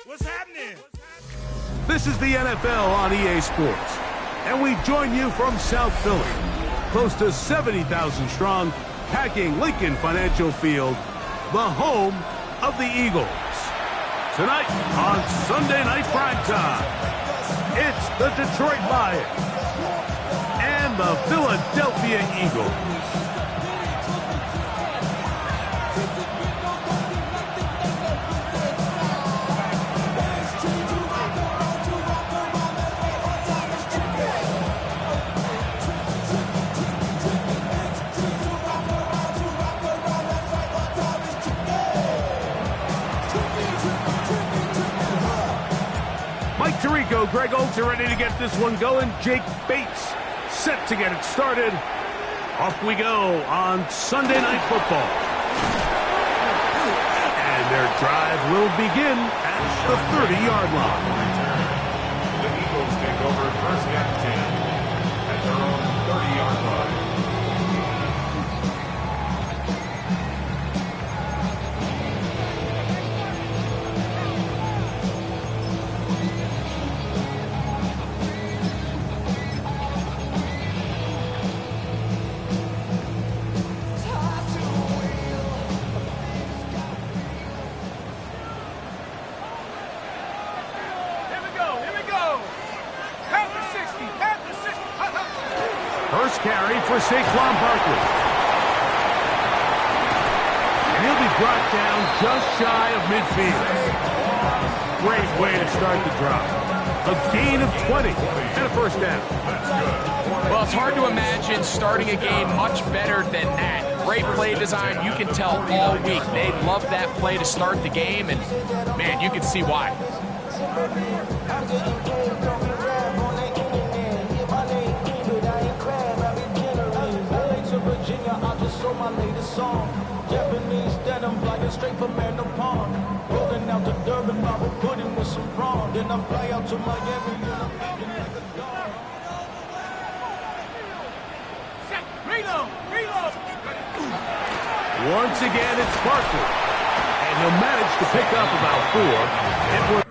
What's happening? This is the NFL on EA Sports, and we join you from South Philly, close to 70,000 strong, packing Lincoln Financial Field, the home of the Eagles. Tonight on Sunday Night Primetime, it's the Detroit Lions and the Philadelphia Eagles. Mike Tirico, Greg Olsen ready to get this one going. Jake Bates set to get it started. Off we go on Sunday Night Football. And their drive will begin at the 30-yard line. The Eagles take over first and 10 at their own 30-yard line. First carry for Saquon Barkley. And he'll be brought down just shy of midfield. Great way to start the drive. A gain of 20 and a first down. Well, it's hard to imagine starting a game much better than that. Great play design. You can tell all week they love that play to start the game, and, man, you can see why. My latest song, Japanese denim flying straight from Manopon, rolling out to Durban, Bible pudding with some prawn. Then I fly out to Miami and I'm eating like a dog. Reload! Once again, it's Barkley, and he'll manage to pick up about 4.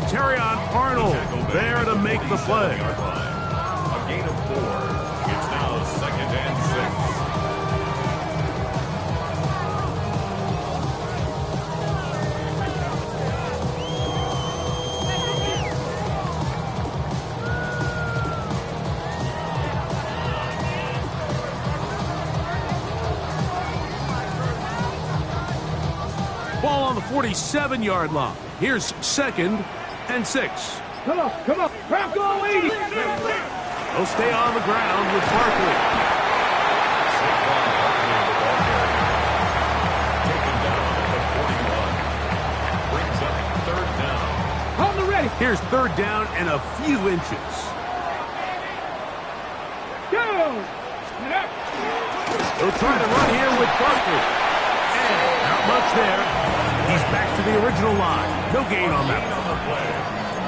Terrion Arnold there to make the play. A gain of 4. It's now second and 6. Ball on the 47-yard line. Here's second and 6. Come on, crack on, 80. They'll stay on the ground with Barkley. Saquon Barkley, the ball carrier. Taken down at the 41. Brings up third down. On the ready. Here's third down and a few inches. Go. They'll try to run here with Barkley. And not much there. He's back to the original line. No gain on that.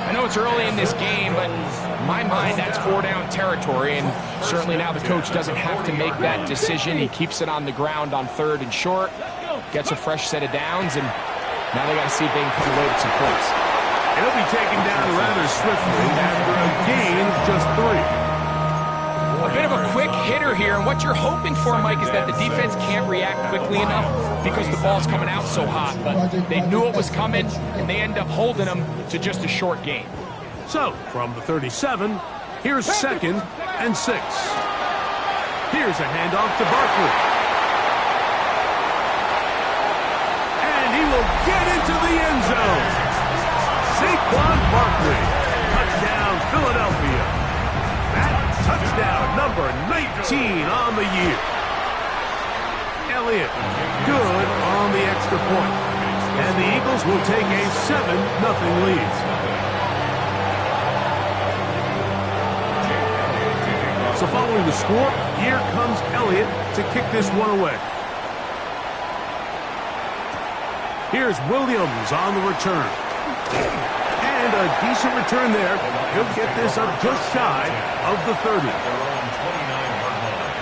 I know it's early in this game, but in my mind, that's 4-down territory, and certainly now the coach doesn't have to make that decision. He keeps it on the ground on 3rd and short, gets a fresh set of downs, and now they got to see if they can come away with some points. It'll be taken down rather swiftly after a gain of just 3. A bit of a quick hitter here, and what you're hoping for, Mike, is that the defense can't react quickly enough because the ball's coming out so hot, but they knew it was coming, and they end up holding them to just a short gain. So, from the 37, here's second and 6. Here's a handoff to Barkley. And he will get into the end zone. Saquon Barkley. Touchdown, Philadelphia. Touchdown number 19 on the year. Elliott, good on the extra point. And the Eagles will take a 7-0 lead. So following the score, here comes Elliott to kick this one away. Here's Williams on the return. And And a decent return there. He'll get this up just shy of the 30. Their own 29-yard line.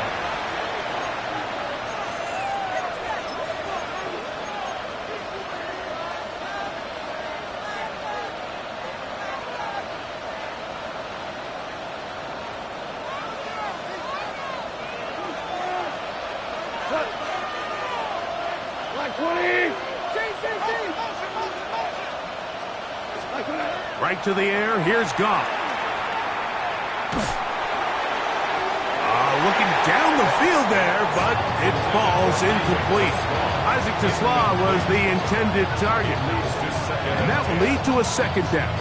Like 20. Right to the air. Here's Goff. Looking down the field there, but it falls incomplete. Isaac Tesla was the intended target. And that will lead to a second down.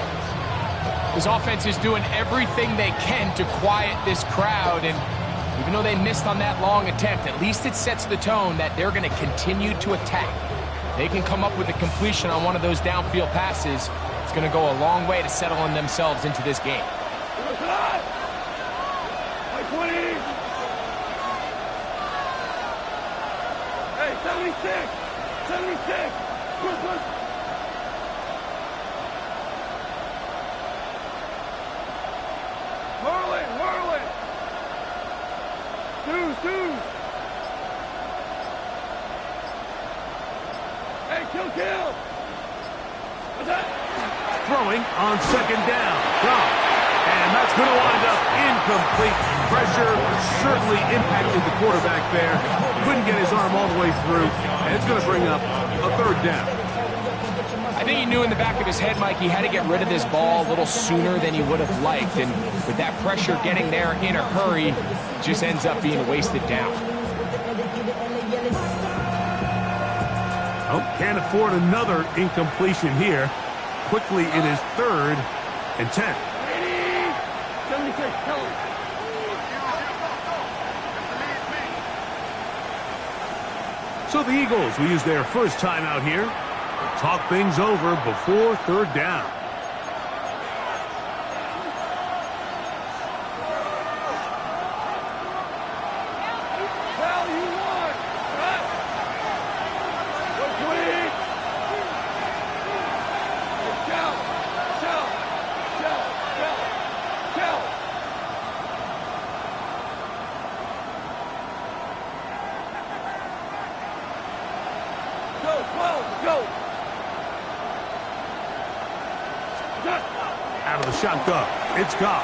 This offense is doing everything they can to quiet this crowd, and even though they missed on that long attempt, at least it sets the tone that they're going to continue to attack. They can come up with a completion on one of those downfield passes. It's going to go a long way to settling themselves into this game. Like 20. Hey, 76. 76. Push. Whirling. Two. Hey, kill. What's that? Throwing on second down. Goff. And that's going to wind up incomplete. Pressure certainly impacted the quarterback there. Couldn't get his arm all the way through. And it's going to bring up a third down. I think he knew in the back of his head, Mike, he had to get rid of this ball a little sooner than he would have liked. And with that pressure getting there in a hurry, it just ends up being wasted down. Oh, can't afford another incompletion here. Quickly, it is 3rd and 10. 76. Tell him. So the Eagles will use their first time out here. Talk things over before third down. Well, you won. Right? 120. Shout. Go, 12, go. Out of the shotgun, it's Goff.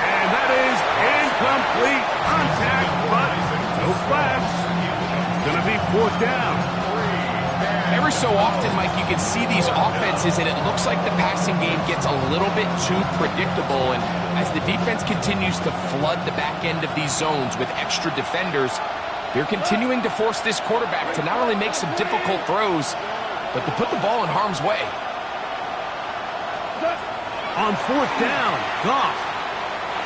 And that is incomplete contact, but no flags. It's going to be 4th down. Every so often, Mike, you can see these offenses, and it looks like the passing game gets a little bit too predictable. And as the defense continues to flood the back end of these zones with extra defenders, they're continuing to force this quarterback to not only make some difficult throws, but to put the ball in harm's way. On 4th down, Goff.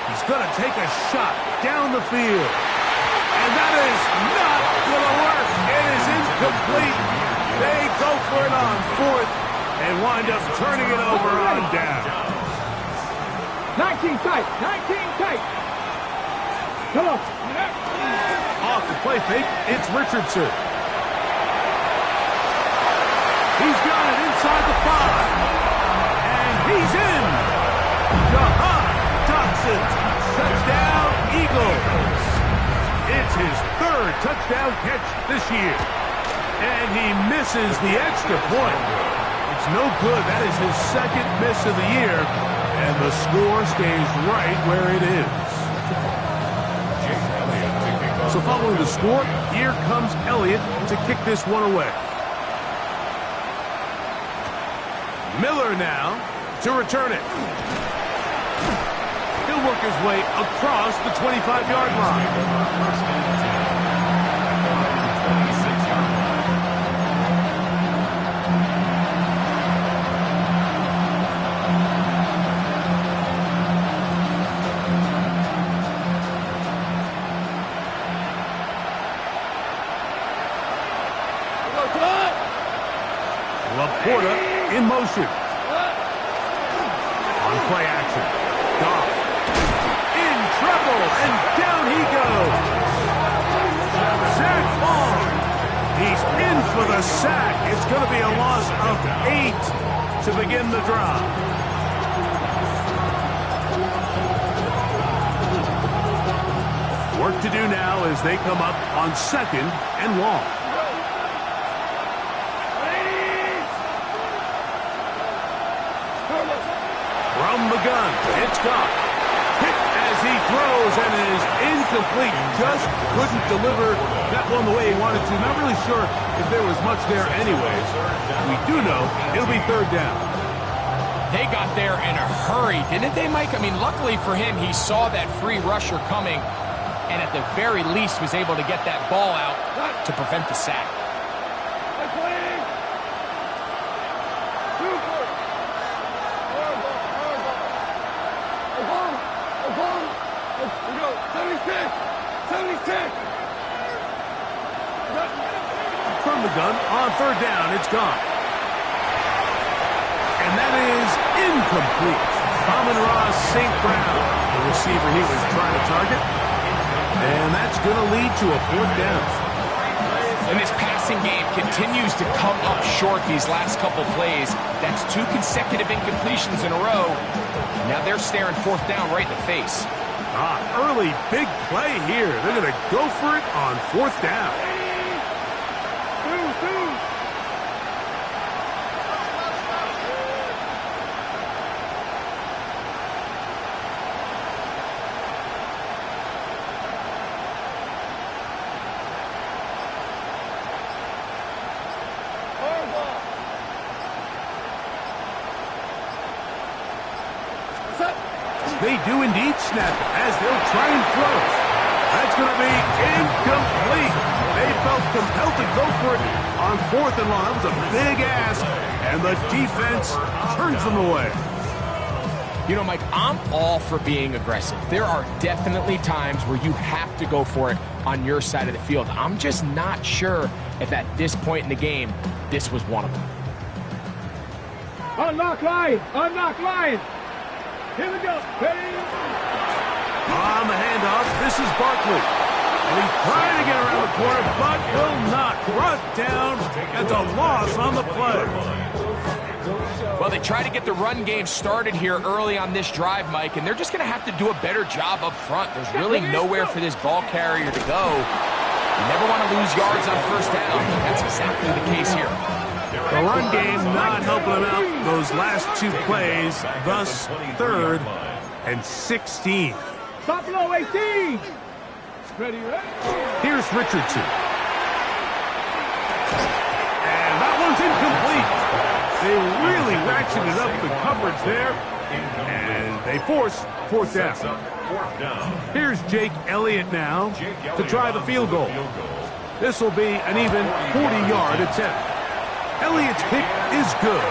He's going to take a shot down the field. And that is not going to work. It is incomplete. They go for it on 4th and wind up turning it over on down. 19 tight. Come on. Off the play fake, it's Richardson. He's got it inside the 5. And he's in. Jahan Dotson. Touchdown, Eagles. It's his 3rd touchdown catch this year. And he misses the extra point. It's no good. That is his 2nd miss of the year. And the score stays right where it is. So following the score, here comes Elliott to kick this one away. Miller now to return it. He'll work his way across the 25-yard line. Laporta in motion. On play action. Goff. In trouble, and down he goes. Zach Bond. He's in for the sack. It's going to be a loss of 8 to begin the drive. Work to do now as they come up on 2nd and long. From the gun, it's Goff. Hit as he throws and is incomplete. Just couldn't deliver that one the way he wanted to. Not really sure if there was much there anyways. We do know it'll be 3rd down. They got there in a hurry, didn't they, Mike? I mean, luckily for him, he saw that free rusher coming and at the very least was able to get that ball out to prevent the sack. From the gun, on 3rd down, it's gone. And that is incomplete. Amon-Ra St. Brown, the receiver he was trying to target. And that's going to lead to a 4th down. And this passing game continues to come up short these last couple plays. That's 2 consecutive incompletions in a row. Now they're staring 4th down right in the face. Early big play here. They're going to go for it on 4th down. They do indeed snap it as they'll try and throw. That's going to be incomplete. They felt compelled to go for it on 4th and long. That was a big ask, and the defense turns them away. You know, Mike, I'm all for being aggressive. There are definitely times where you have to go for it on your side of the field. I'm just not sure if at this point in the game, this was one of them. Unlock line! Unlock line! Here we go. Ready? On the handoff, this is Barkley. And he's trying to get around the corner, but will not. Brought down. That's a loss on the play. Well, they try to get the run game started here early on this drive, Mike, and they're just going to have to do a better job up front. There's really nowhere for this ball carrier to go. You never want to lose yards on 1st down. That's exactly the case here. The run game not helping them out those last 2 plays, thus 3rd and 16. Buffalo 18! Ready, ready? Here's Richardson. And that one's incomplete. They really ratcheted up the coverage there, and they force 4th down. Here's Jake Elliott now to try the field goal. This will be an even 40-yard attempt. Elliott's kick is good.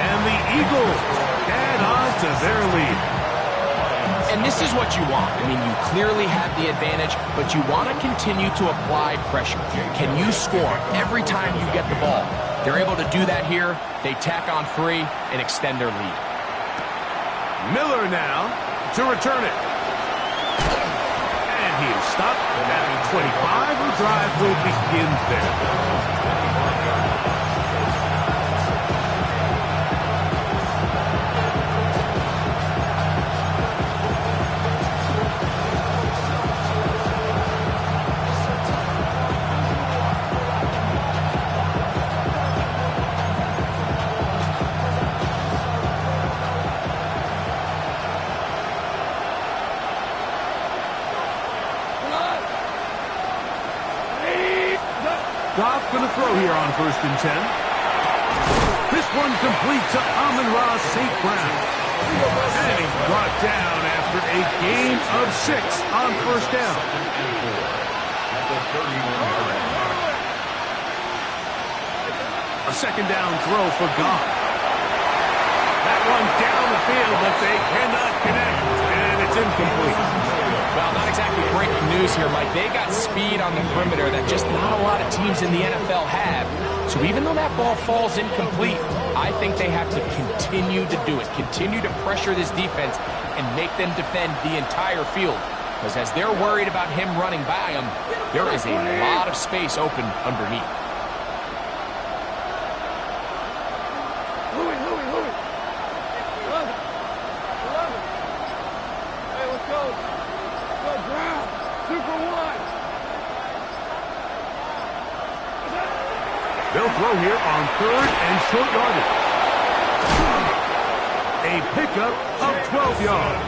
And the Eagles add on to their lead. And this is what you want. I mean, you clearly have the advantage, but you want to continue to apply pressure. Can you score every time you get the ball? They're able to do that here. They tack on 3 and extend their lead. Miller now to return it. And he is stopped at the 25. The drive will begin there. Goff going to throw here on 1st and 10. This one complete to Amon-Ra St. Brown. And he's brought down after a gain of 6 on 1st down. A 2nd down throw for Goff. That one down the field, but they cannot connect, and it's incomplete. Well, not exactly breaking news here, Mike. They got speed on the perimeter that just not a lot of teams in the NFL have. So even though that ball falls incomplete, I think they have to continue to do it, continue to pressure this defense and make them defend the entire field. Because as they're worried about him running by them, there is a lot of space open underneath. They'll throw here on 3rd and short yardage. A pickup of 12 yards.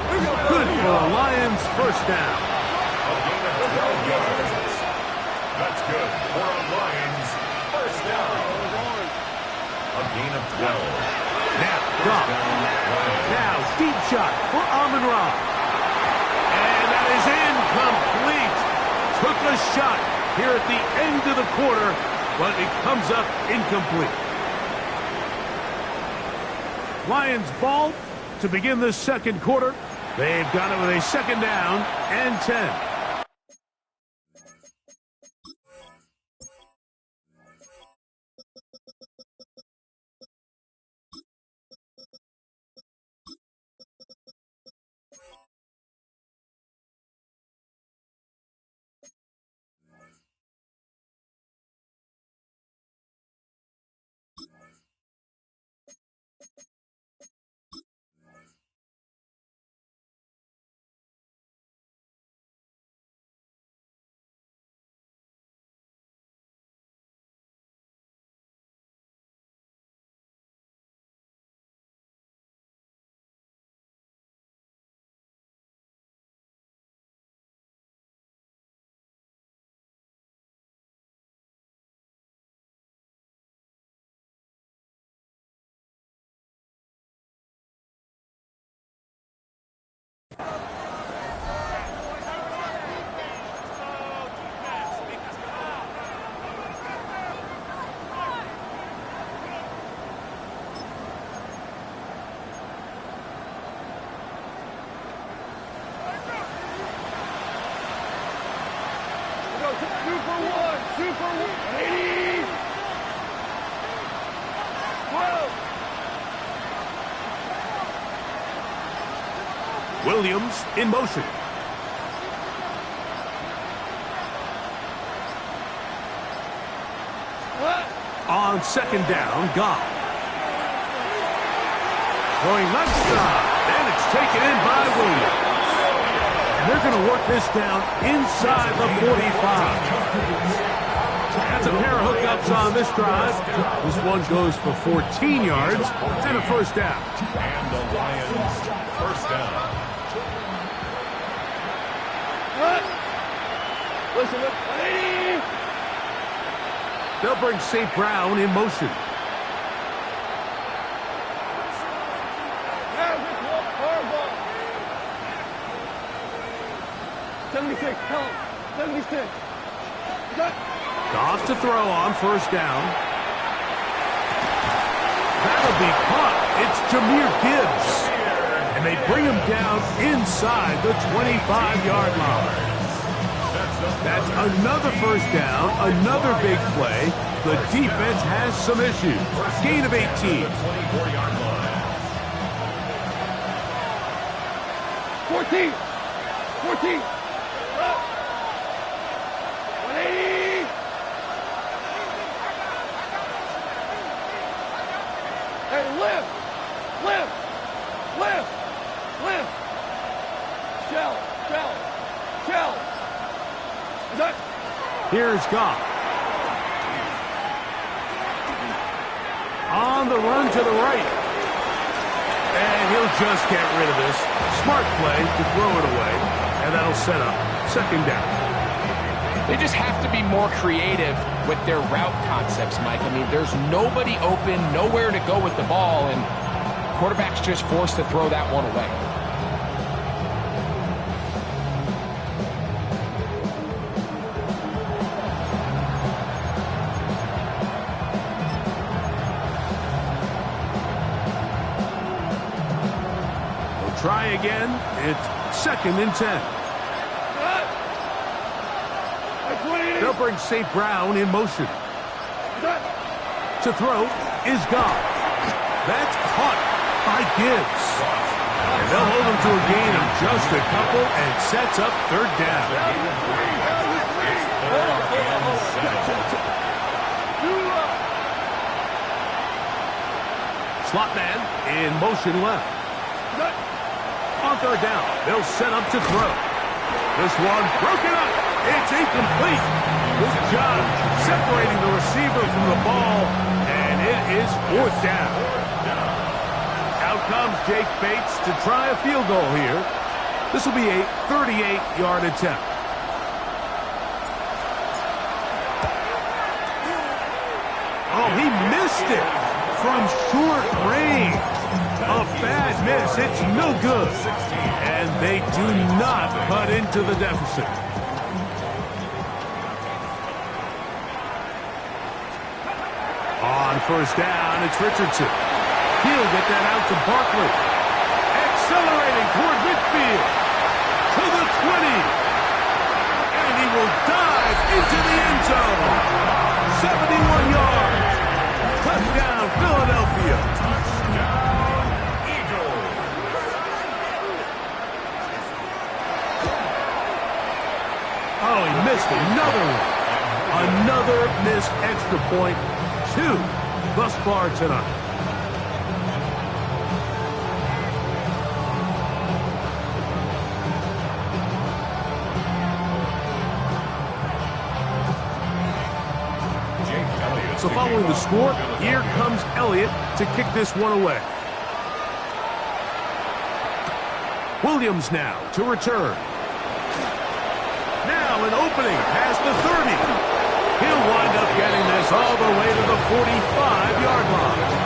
Good for the Lions' first down. A gain of 12 yards. That's good for a Lions first down. A gain of 12. Now, Goff. Now, deep shot for Amon-Ra. And that is incomplete. Took a shot here at the end of the quarter, but it comes up incomplete. Lions ball to begin the second quarter. They've got it with a second down and 10. Williams in motion. On second down, Goff. Throwing left side, and it's taken in by Williams. And they're going to work this down inside the 45. That's a pair of hookups on this drive. This one goes for 14 yards and a first down. And the Lions first down. Listen, look. They'll bring St. Brown in motion. Tell him. 76. Goff to throw on first down. That'll be caught. It's Jahmyr Gibbs. And they bring him down inside the 25-yard line. That's another first down, another big play. The defense has some issues. Gain of 18. 24-yard line. 14. 14. 180. Hey, lift. Lift. Lift. Lift. Shell. Shell. Shell. Is that? Here's Goff. On the run to the right. And he'll just get rid of this. Smart play to throw it away. And that'll set up second down. They just have to be more creative with their route concepts, Mike. I mean, there's nobody open, nowhere to go with the ball, and quarterback's just forced to throw that one away. They'll try again. It's second and 10. They'll bring St. Brown in motion. To throw is Goff. That's caught by Gibbs. And they'll hold him to a gain of just a couple and sets up third down. Slot man in motion left. On third down, they'll set up to throw. This one broken up. It's incomplete. Good job separating the receiver from the ball, and it is 4th down. Out comes Jake Bates to try a field goal here. This will be a 38-yard attempt. Oh, he missed it from short range. A bad miss. It's no good. And they do not cut into the deficit. On 1st down, it's Richardson. He'll get that out to Barkley. Accelerating toward midfield. To the 20. And he will dive into the end zone. 71 yards. Touchdown, Philadelphia. Touchdown, Eagles. Oh, he missed another one. Another missed extra point. 2 thus far tonight. So following the score, here comes Elliott to kick this one away. Williams now to return. Now an opening past the 30. He'll wind up getting this all the way to the 45-yard line.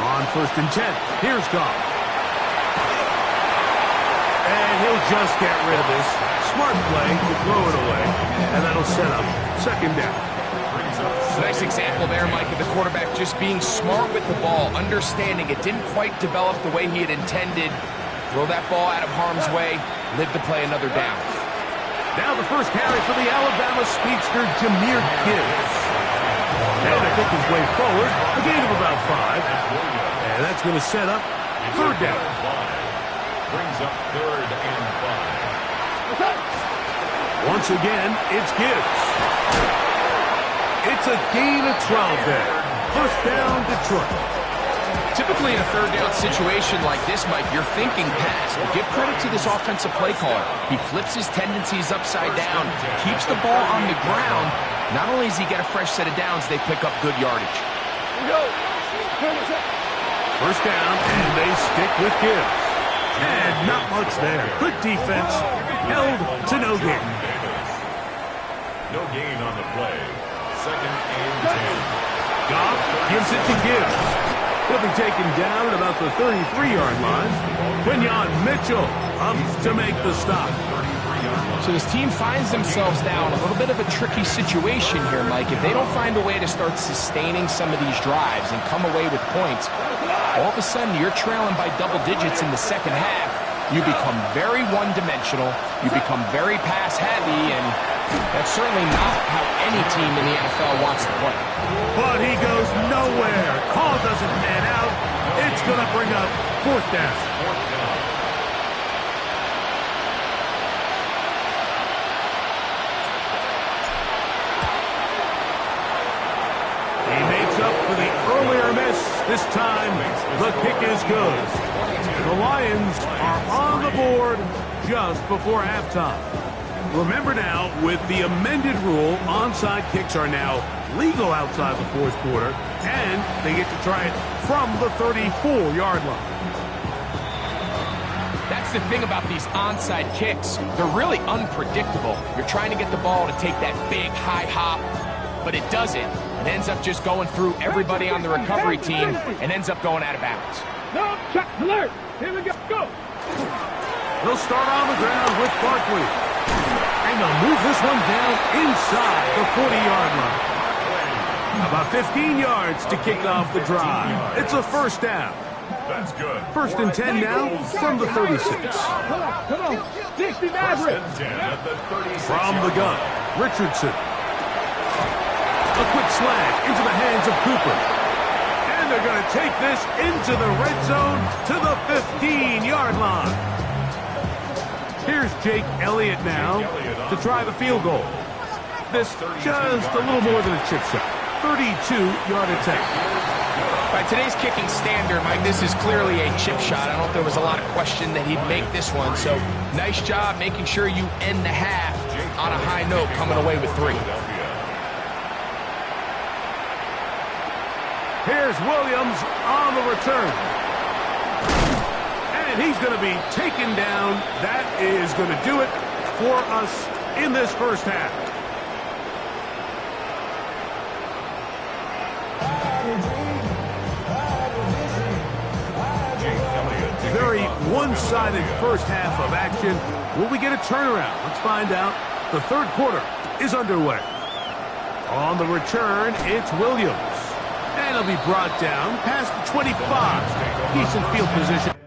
On 1st and 10, here's Goff. And he'll just get rid of this. Smart play to throw it away, and that'll set up 2nd down. Nice example there, Mike, of the quarterback just being smart with the ball, understanding it didn't quite develop the way he had intended. Throw that ball out of harm's way, live to play another down. Now the first carry for the Alabama speedster, Jahmyr Gibbs. And to kick his way forward, a gain of about 5. And that's going to set up 3rd down. Brings up 3rd and 5. Once again, it's Gibbs. It's a gain of 12 there. 1st down, Detroit. Typically in a 3rd down situation like this, Mike, you're thinking pass. But give credit to this offensive play caller. He flips his tendencies upside down, keeps the ball on the ground. Not only does he get a fresh set of downs, they pick up good yardage. 1st down, and they stick with Gibbs. And not much there. Good defense. Held to no gain. No gain on the play. 2nd and 10. Goff gives it to Gibbs. He'll be taken down at about the 33-yard line. Quinyon Mitchell up to make the stop. So this team finds themselves now in a little bit of a tricky situation here, Mike. If they don't find a way to start sustaining some of these drives and come away with points, all of a sudden you're trailing by double digits in the 2nd half. You become very one-dimensional. You become very pass-heavy, and that's certainly not how any team in the NFL wants to play. But he goes nowhere. Call doesn't pan out. It's going to bring up 4th down. He makes up for the earlier miss. This time, the kick is good. The Lions are on the board just before halftime. Remember now, with the amended rule, onside kicks are now legal outside the 4th quarter, and they get to try it from the 34-yard line. That's the thing about these onside kicks. They're really unpredictable. You're trying to get the ball to take that big high hop, but it doesn't. It ends up just going through everybody on the recovery team and ends up going out of bounds. No, check, alert. Here we go. Go. They'll start on the ground with Barkley. And they'll move this one down inside the 40-yard line. About 15 yards to kick off the drive. It's a 1st down. That's good. 1st and 10 now from the 36. Come on. 60 average. 10 at the 36. From the gun, Richardson. A quick slant into the hands of Cooper. And they're going to take this into the red zone to the 15-yard line. Here's Jake Elliott now to try the field goal. This just a little more than a chip shot. 32-yard attempt. By today's kicking standard, Mike, this is clearly a chip shot. I don't think there was a lot of question that he'd make this one. So nice job making sure you end the half on a high note, coming away with 3. Here's Williams on the return. And he's going to be taken down. That is going to do it for us in this first half. Very one-sided first half of action. Will we get a turnaround? Let's find out. The third quarter is underway. On the return, it's Williams. And he'll be brought down past the 25. Decent field position.